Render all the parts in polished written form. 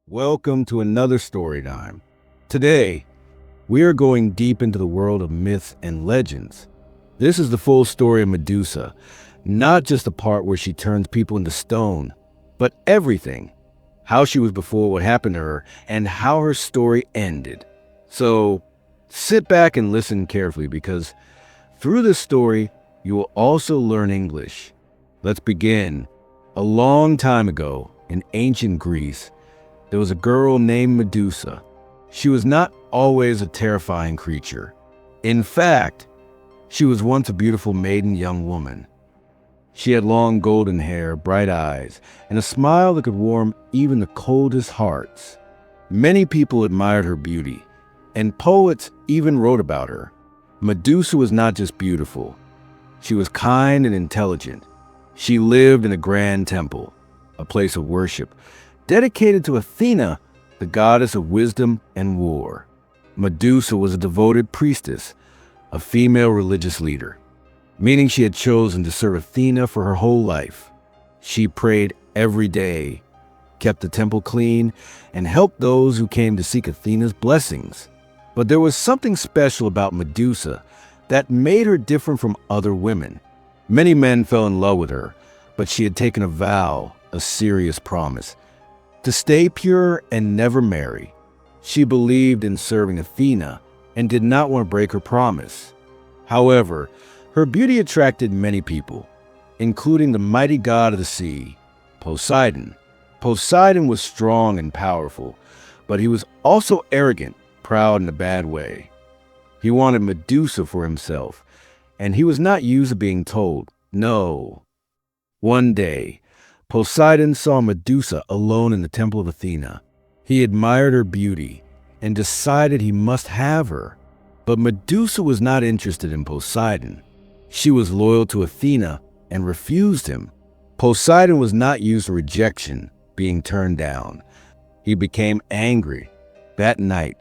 Welcome to another story time. Today, we are going deep into the world of myths and legends. This is the full story of Medusa, not just the part where she turns people into stone, but everything. How she was before what happened to her, and how her story ended. So, sit back and listen carefully because through this story, you will also learn English. Let's begin. A long time ago, in ancient Greece, there was a girl named Medusa. She was not always a terrifying creature. In fact, she was once a beautiful maiden young woman. She had long golden hair, bright eyes, and a smile that could warm even the coldest hearts. Many people admired her beauty, and poets even wrote about her. Medusa was not just beautiful. She was kind and intelligent. She lived in a grand temple, a place of worship, dedicated to Athena, the goddess of wisdom and war. Medusa was a devoted priestess, a female religious leader, meaning she had chosen to serve Athena for her whole life. She prayed every day, kept the temple clean, and helped those who came to seek Athena's blessings. But there was something special about Medusa that made her different from other women. Many men fell in love with her, but she had taken a vow, a serious promise, to stay pure and never marry. She believed in serving Athena and did not want to break her promise. However, her beauty attracted many people, including the mighty god of the sea, Poseidon. Poseidon was strong and powerful, but he was also arrogant, proud in a bad way. He wanted Medusa for himself, and he was not used to being told no. One day, Poseidon saw Medusa alone in the temple of Athena. He admired her beauty and decided he must have her. But Medusa was not interested in Poseidon. She was loyal to Athena and refused him. Poseidon was not used to rejection, being turned down. He became angry. That night,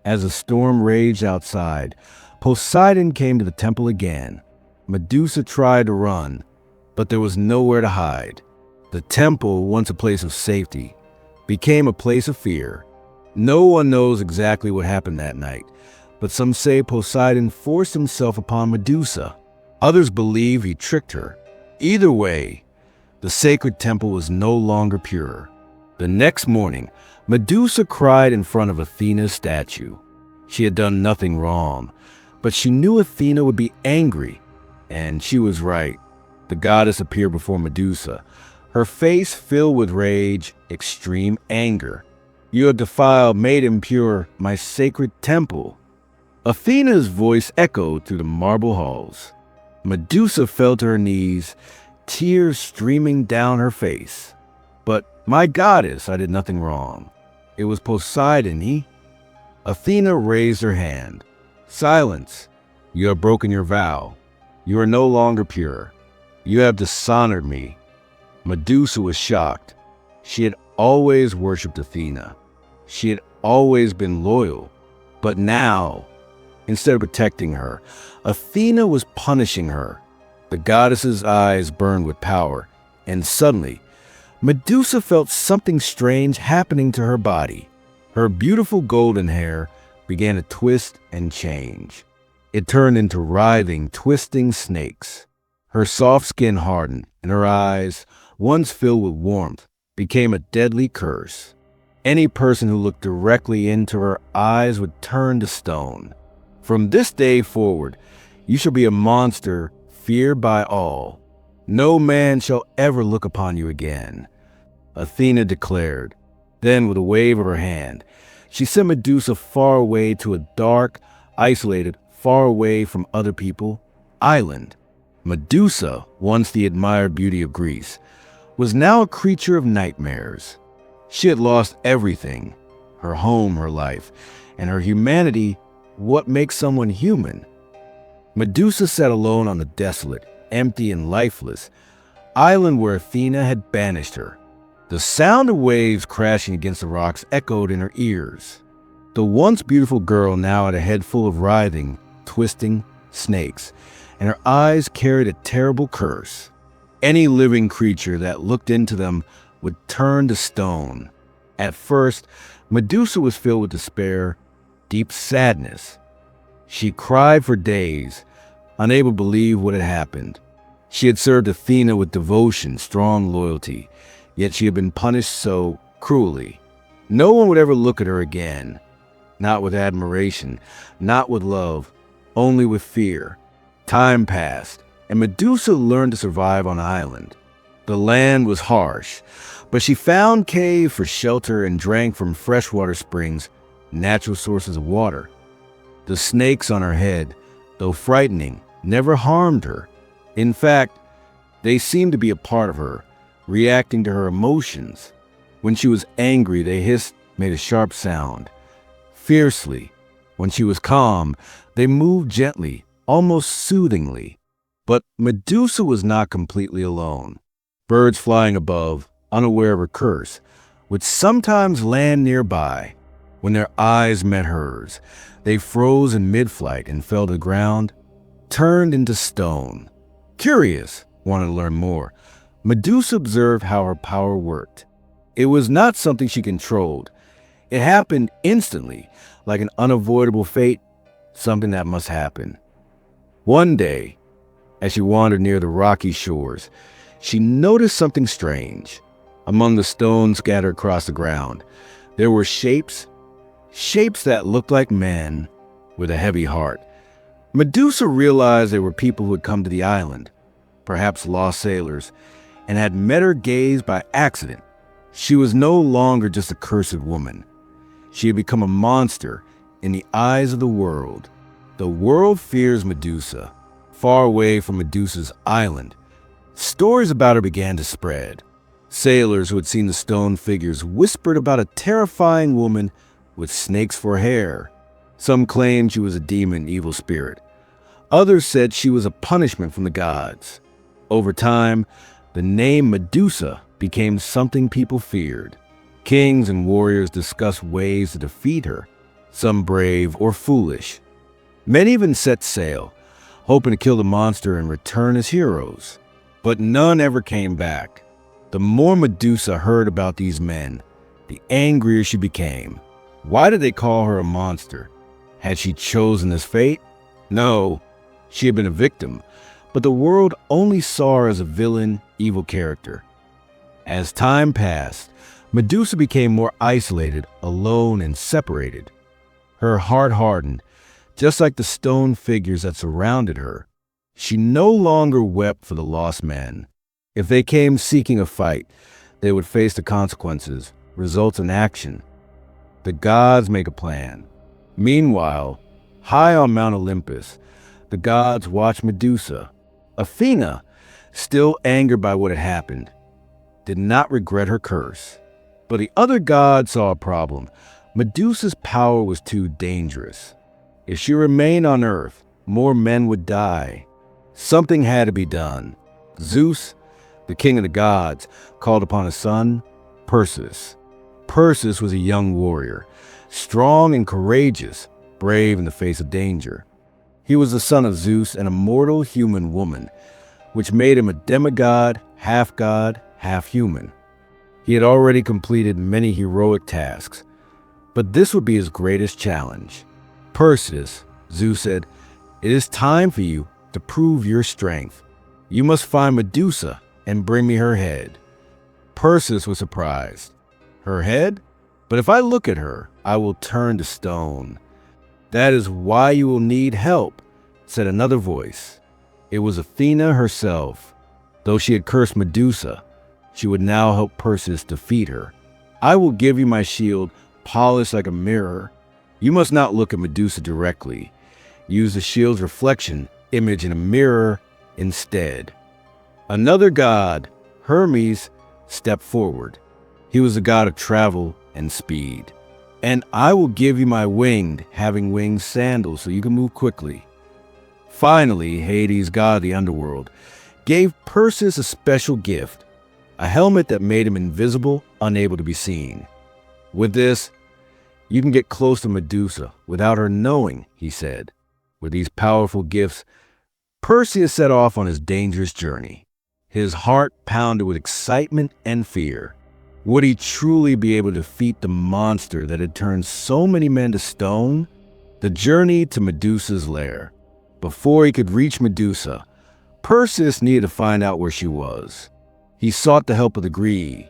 as a storm raged outside, Poseidon came to the temple again. Medusa tried to run, but there was nowhere to hide. The temple, once a place of safety, became a place of fear. No one knows exactly what happened that night, but some say Poseidon forced himself upon Medusa. Others believe he tricked her. Either way, the sacred temple was no longer pure. The next morning, Medusa cried in front of Athena's statue. She had done nothing wrong, but she knew Athena would be angry, and she was right. The goddess appeared before Medusa, her face filled with rage, extreme anger. "You have defiled, made impure, my sacred temple." Athena's voice echoed through the marble halls. Medusa fell to her knees, tears streaming down her face. "But, my goddess, I did nothing wrong. It was Poseidon, Athena raised her hand. "Silence! You have broken your vow. You are no longer pure. You have dishonored me." Medusa was shocked. She had always worshipped Athena. She had always been loyal. But now, instead of protecting her, Athena was punishing her. The goddess's eyes burned with power, and suddenly, Medusa felt something strange happening to her body. Her beautiful golden hair began to twist and change. It turned into writhing, twisting snakes. Her soft skin hardened, and her eyes, once filled with warmth, became a deadly curse. Any person who looked directly into her eyes would turn to stone. "From this day forward, you shall be a monster feared by all. No man shall ever look upon you again," Athena declared. Then, with a wave of her hand, she sent Medusa far away to a dark, isolated, far away from other people, island. Medusa, once the admired beauty of Greece, was now a creature of nightmares. She had lost everything, her home, her life, and her humanity, what makes someone human. Medusa sat alone on the desolate, empty and lifeless island where Athena had banished her. The sound of waves crashing against the rocks echoed in her ears. The once beautiful girl now had a head full of writhing, twisting snakes, and her eyes carried a terrible curse. Any living creature that looked into them would turn to stone. At first, Medusa was filled with despair, deep sadness. She cried for days, unable to believe what had happened. She had served Athena with devotion, strong loyalty, yet she had been punished so cruelly. No one would ever look at her again, not with admiration, not with love, only with fear. Time passed, and Medusa learned to survive on an island. The land was harsh, but she found caves for shelter and drank from freshwater springs, natural sources of water. The snakes on her head, though frightening, never harmed her. In fact, they seemed to be a part of her, reacting to her emotions. When she was angry, they hissed, made a sharp sound. Fiercely, when she was calm, they moved gently, almost soothingly. But Medusa was not completely alone. Birds flying above, unaware of her curse, would sometimes land nearby. When their eyes met hers, they froze in mid-flight and fell to the ground, turned into stone. Curious, wanted to learn more, Medusa observed how her power worked. It was not something she controlled. It happened instantly, like an unavoidable fate, something that must happen. One day, as she wandered near the rocky shores, she noticed something strange. Among the stones scattered across the ground, there were shapes that looked like men with a heavy heart. Medusa realized there were people who had come to the island, perhaps lost sailors, and had met her gaze by accident. She was no longer just a cursed woman. She had become a monster in the eyes of the world. The world fears Medusa. Far away from Medusa's island, stories about her began to spread. Sailors who had seen the stone figures whispered about a terrifying woman with snakes for hair. Some claimed she was a demon, evil spirit. Others said she was a punishment from the gods. Over time, the name Medusa became something people feared. Kings and warriors discussed ways to defeat her, some brave or foolish. Many even set sail, hoping to kill the monster and return as heroes. But none ever came back. The more Medusa heard about these men, the angrier she became. Why did they call her a monster? Had she chosen this fate? No, she had been a victim, but the world only saw her as a villain, evil character. As time passed, Medusa became more isolated, alone, and separated. Her heart hardened, just like the stone figures that surrounded her. She no longer wept for the lost men. If they came seeking a fight, they would face the consequences, results in action. The gods make a plan. Meanwhile, high on Mount Olympus, the gods watched Medusa. Athena, still angered by what had happened, did not regret her curse. But the other gods saw a problem. Medusa's power was too dangerous. If she remained on Earth, more men would die. Something had to be done. Zeus, the king of the gods, called upon his son, Perseus. Perseus was a young warrior, strong and courageous, brave in the face of danger. He was the son of Zeus and a mortal human woman, which made him a demigod, half human. He had already completed many heroic tasks, but this would be his greatest challenge. Perseus, Zeus said, "It is time for you to prove your strength. You must find Medusa and bring me her head." Perseus was surprised. "Her head? But if I look at her, I will turn to stone." "That is why you will need help," said another voice. It was Athena herself. Though she had cursed Medusa, she would now help Perseus defeat her. "I will give you my shield, polished like a mirror. You must not look at Medusa directly. Use the shield's reflection image in a mirror instead." Another god, Hermes, stepped forward. He was the god of travel and speed. "And I will give you my having winged sandals so you can move quickly." Finally, Hades, god of the underworld, gave Perseus a special gift, a helmet that made him invisible, unable to be seen. "With this, you can get close to Medusa without her knowing," he said. With these powerful gifts, Perseus set off on his dangerous journey. His heart pounded with excitement and fear. Would he truly be able to defeat the monster that had turned so many men to stone? The journey to Medusa's lair. Before he could reach Medusa, Perseus needed to find out where she was. He sought the help of the Gree,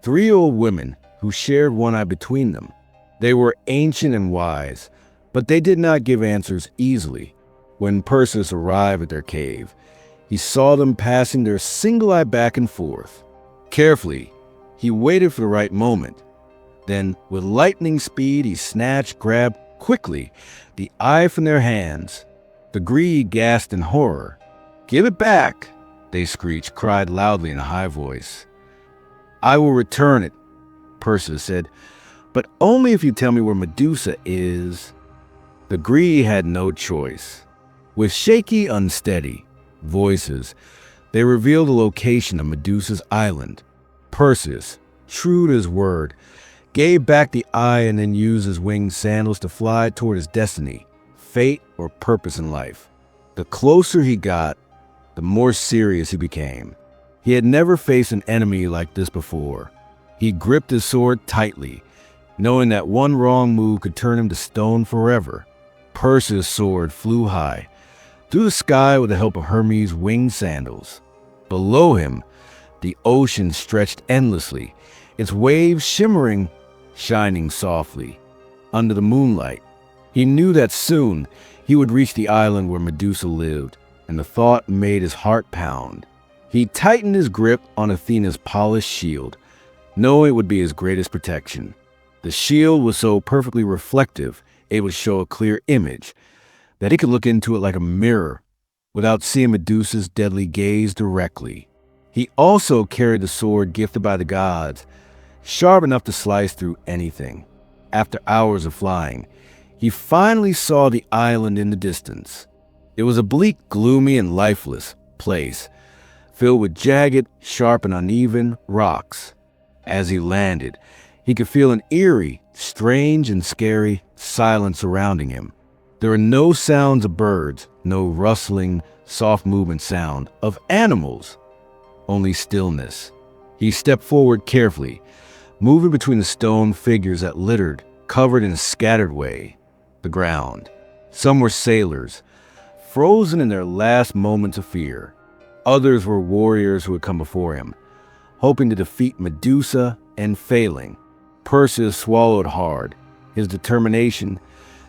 3 old women who shared one eye between them. They were ancient and wise, but they did not give answers easily. When Perseus arrived at their cave, he saw them passing their single eye back and forth. Carefully, he waited for the right moment. Then, with lightning speed, he grabbed quickly the eye from their hands. The Gree gasped in horror. "Give it back!" they screeched, cried loudly in a high voice. "I will return it," Perseus said, "but only if you tell me where Medusa is." The Gree had no choice. With shaky, unsteady voices, they revealed the location of Medusa's island. Perseus, true to his word, gave back the eye and then used his winged sandals to fly toward his destiny, fate, or purpose in life. The closer he got, the more serious he became. He had never faced an enemy like this before. He gripped his sword tightly, knowing that one wrong move could turn him to stone forever. Perseus' sword flew high, through the sky with the help of Hermes' winged sandals. Below him, the ocean stretched endlessly, its waves shining softly under the moonlight. He knew that soon he would reach the island where Medusa lived, and the thought made his heart pound. He tightened his grip on Athena's polished shield, knowing it would be his greatest protection. The shield was so perfectly reflective, it would show a clear image, that he could look into it like a mirror without seeing Medusa's deadly gaze directly. He also carried the sword gifted by the gods, sharp enough to slice through anything. After hours of flying, he finally saw the island in the distance. It was a bleak, gloomy, and lifeless place, filled with jagged, sharp, and uneven rocks. As he landed, he could feel an eerie, strange, and scary silence surrounding him. There were no sounds of birds, no rustling, soft movement sound of animals, only stillness. He stepped forward carefully, moving between the stone figures that littered, covered in a scattered way, the ground. Some were sailors, frozen in their last moments of fear. Others were warriors who had come before him, hoping to defeat Medusa and failing. Perseus swallowed hard, his determination,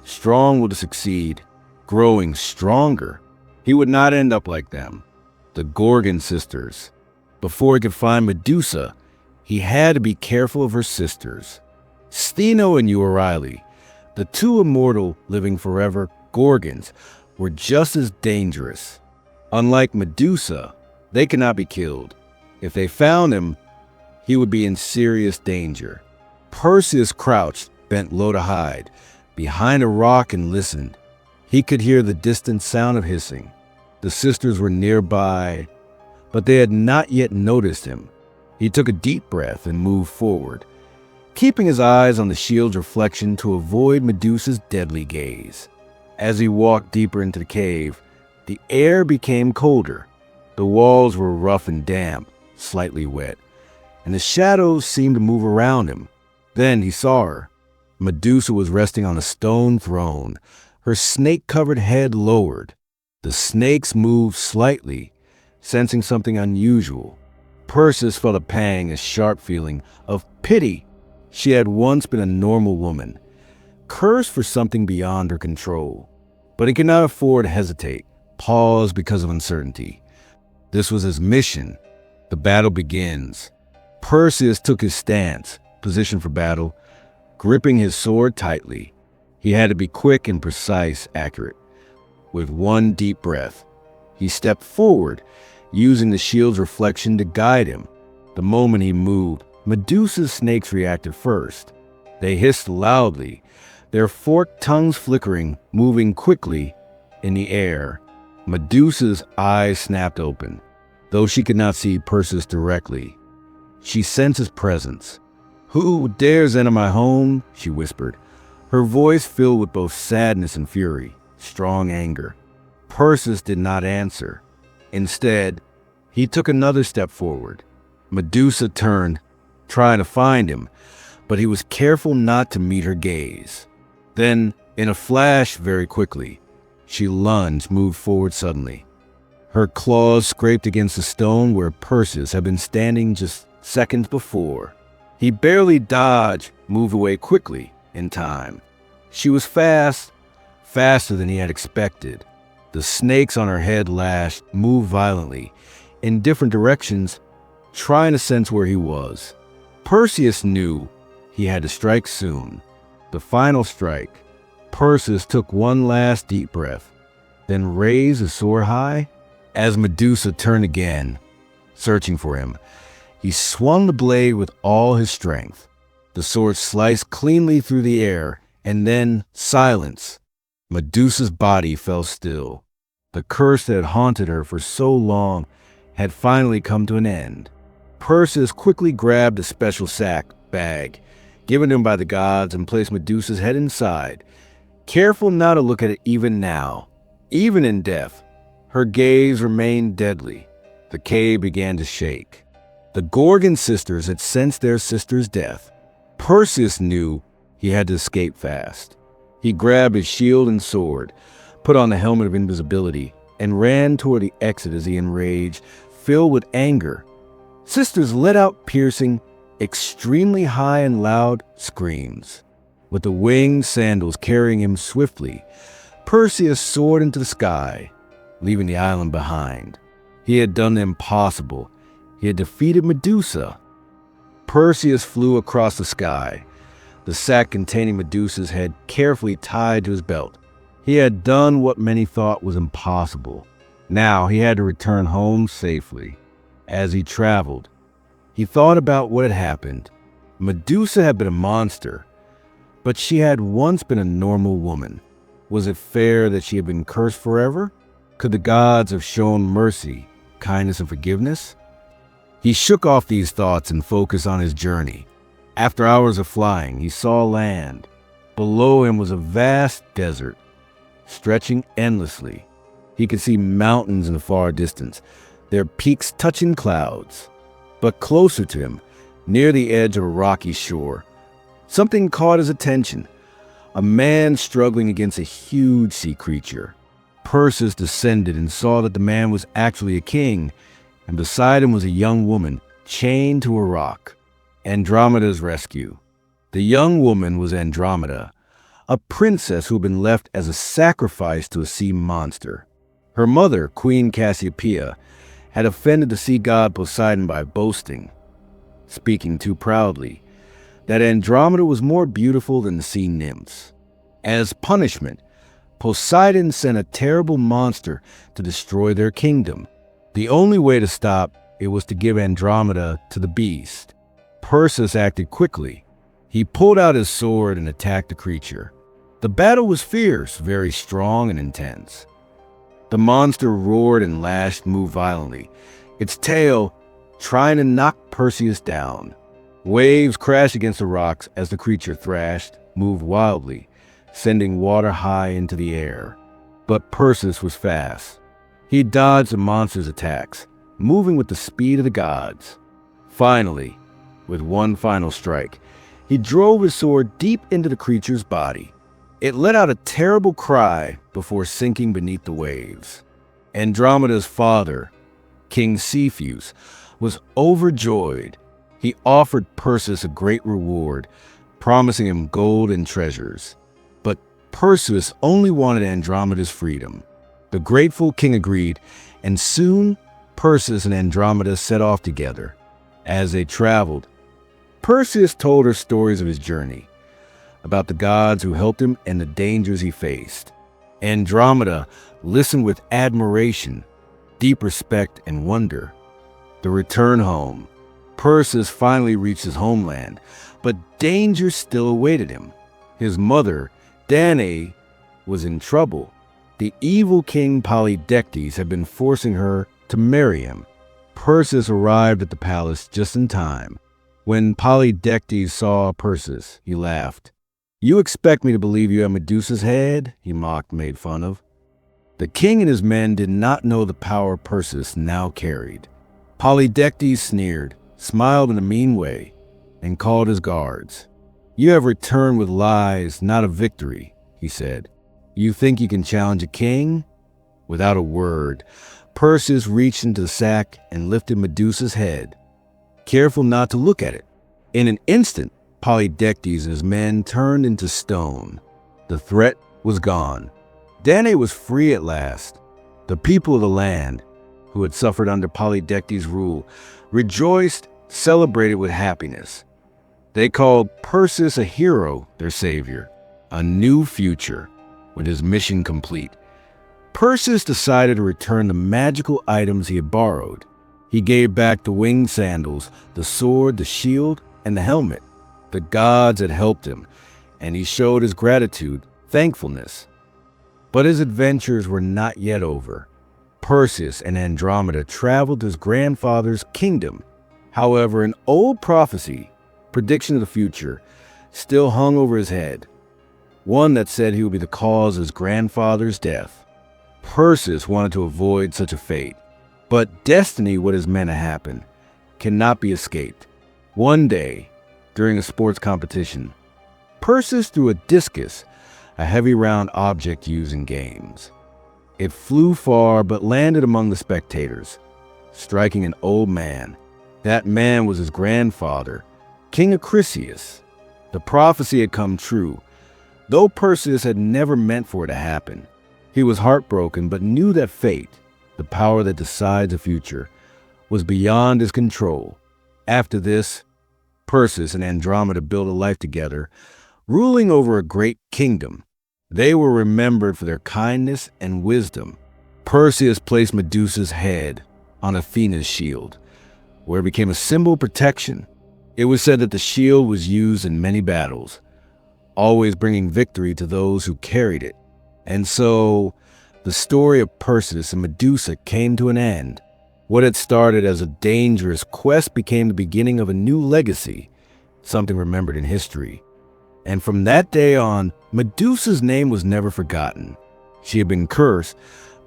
strong to succeed, growing stronger. He would not end up like them, the Gorgon sisters. Before he could find Medusa, he had to be careful of her sisters. Stheno and Euryale, the 2 immortal living forever Gorgons, were just as dangerous. Unlike Medusa, they could not be killed. If they found him, he would be in serious danger. Perseus crouched, bent low to hide, behind a rock and listened. He could hear the distant sound of hissing. The sisters were nearby, but they had not yet noticed him. He took a deep breath and moved forward, keeping his eyes on the shield's reflection to avoid Medusa's deadly gaze. As he walked deeper into the cave, the air became colder. The walls were rough and damp, slightly wet, and the shadows seemed to move around him. Then he saw her. Medusa was resting on a stone throne, her snake-covered head lowered. The snakes moved slightly, sensing something unusual. Perseus felt a pang, a sharp feeling of pity. She had once been a normal woman, cursed for something beyond her control. But he could not afford to hesitate, pause because of uncertainty. This was his mission. The battle begins. Perseus took his stance, positioned for battle, gripping his sword tightly. He had to be quick and precise, accurate. With one deep breath, he stepped forward, using the shield's reflection to guide him. The moment he moved, Medusa's snakes reacted first. They hissed loudly, their forked tongues flickering, moving quickly in the air. Medusa's eyes snapped open, though she could not see Perseus directly. She sensed his presence. "Who dares enter my home?" she whispered, her voice filled with both sadness and fury, strong anger. Perseus did not answer. Instead, he took another step forward. Medusa turned, trying to find him, but he was careful not to meet her gaze. Then, in a flash very quickly, she lunged, moved forward suddenly. Her claws scraped against the stone where Perseus had been standing just seconds before. He barely dodged, moved away quickly in time. She was fast, faster than he had expected. The snakes on her head lashed, moved violently, in different directions, trying to sense where he was. Perseus knew he had to strike soon. The final strike. Perseus took one last deep breath, then raised his sword high. As Medusa turned again, searching for him, he swung the blade with all his strength. The sword sliced cleanly through the air, and then silence. Medusa's body fell still. The curse that had haunted her for so long had finally come to an end. Perseus quickly grabbed a special bag, given to him by the gods, and placed Medusa's head inside, careful not to look at it even now. Even in death, her gaze remained deadly. The cave began to shake. The Gorgon sisters had sensed their sister's death. Perseus knew he had to escape fast. He grabbed his shield and sword, put on the helmet of invisibility, and ran toward the exit as he enraged, filled with anger. Sisters let out piercing, extremely high and loud screams. With the winged sandals carrying him swiftly, Perseus soared into the sky, leaving the island behind. He had done the impossible. He had defeated Medusa. Perseus flew across the sky, the sack containing Medusa's head carefully tied to his belt. He had done what many thought was impossible. Now he had to return home safely. As he traveled, he thought about what had happened. Medusa had been a monster, but she had once been a normal woman. Was it fair that she had been cursed forever? Could the gods have shown mercy, kindness, and forgiveness? He shook off these thoughts and focused on his journey. After hours of flying, he saw land. Below him was a vast desert, stretching endlessly. He could see mountains in the far distance, their peaks touching clouds. But closer to him, near the edge of a rocky shore, something caught his attention. A man struggling against a huge sea creature. Perseus descended and saw that the man was actually a king, and beside him was a young woman chained to a rock. Andromeda's rescue. The young woman was Andromeda, a princess who had been left as a sacrifice to a sea monster. Her mother, Queen Cassiopeia, had offended the sea god Poseidon by boasting, speaking too proudly, that Andromeda was more beautiful than the sea nymphs. As punishment, Poseidon sent a terrible monster to destroy their kingdom. The only way to stop it was to give Andromeda to the beast. Perseus acted quickly. He pulled out his sword and attacked the creature. The battle was fierce, very strong and intense. The monster roared and lashed, moved violently, its tail trying to knock Perseus down. Waves crashed against the rocks as the creature thrashed, moved wildly, sending water high into the air. But Perseus was fast. He dodged the monster's attacks, moving with the speed of the gods. Finally, with one final strike, he drove his sword deep into the creature's body. It let out a terrible cry before sinking beneath the waves. Andromeda's father, King Cepheus, was overjoyed. He offered Perseus a great reward, promising him gold and treasures. But Perseus only wanted Andromeda's freedom. The grateful king agreed, and soon Perseus and Andromeda set off together. As they traveled, Perseus told her stories of his journey, about the gods who helped him and the dangers he faced. Andromeda listened with admiration, deep respect, and wonder. The return home. Perseus finally reached his homeland, but danger still awaited him. His mother, Danae, was in trouble. The evil king Polydectes had been forcing her to marry him. Perseus arrived at the palace just in time. When Polydectes saw Perseus, he laughed. "You expect me to believe you have Medusa's head?" he mocked, made fun of. The king and his men did not know the power Perseus now carried. Polydectes sneered, smiled in a mean way. and called his guards. "You have returned with lies, not a victory," he said. "You think you can challenge a king?" Without a word, Perseus reached into the sack and lifted Medusa's head, careful not to look at it. In an instant, Polydectes and his men turned into stone. The threat was gone. Danae was free at last. The people of the land, who had suffered under Polydectes' rule, rejoiced, celebrated with happiness. They called Perseus a hero, their savior, a new future, with his mission complete. Perseus decided to return the magical items he had borrowed. He gave back the winged sandals, the sword, the shield, and the helmet. The gods had helped him, and he showed his gratitude, thankfulness. But his adventures were not yet over. Perseus and Andromeda traveled to his grandfather's kingdom. However, an old prophecy, prediction of the future, still hung over his head. One that said he would be the cause of his grandfather's death. Perseus wanted to avoid such a fate. But destiny, what is meant to happen, cannot be escaped. One day, during a sports competition, Perseus threw a discus, a heavy round object used in games. It flew far but landed among the spectators, striking an old man. That man was his grandfather, King Acrisius. The prophecy had come true, though Perseus had never meant for it to happen. He was heartbroken but knew that fate, the power that decides the future, was beyond his control. After this, Perseus and Andromeda built a life together, ruling over a great kingdom. They were remembered for their kindness and wisdom. Perseus placed Medusa's head on Athena's shield, where it became a symbol of protection. It was said that the shield was used in many battles, always bringing victory to those who carried it. And so, the story of Perseus and Medusa came to an end. What had started as a dangerous quest became the beginning of a new legacy, something remembered in history. And from that day on, Medusa's name was never forgotten. She had been cursed,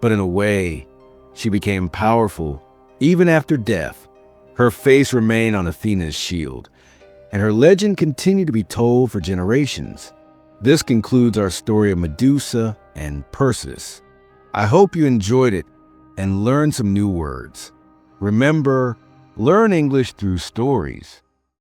but in a way, she became powerful even after death. Her face remained on Athena's shield, and her legend continued to be told for generations. This concludes our story of Medusa and Perseus. I hope you enjoyed it and learned some new words. Remember, learn English through stories.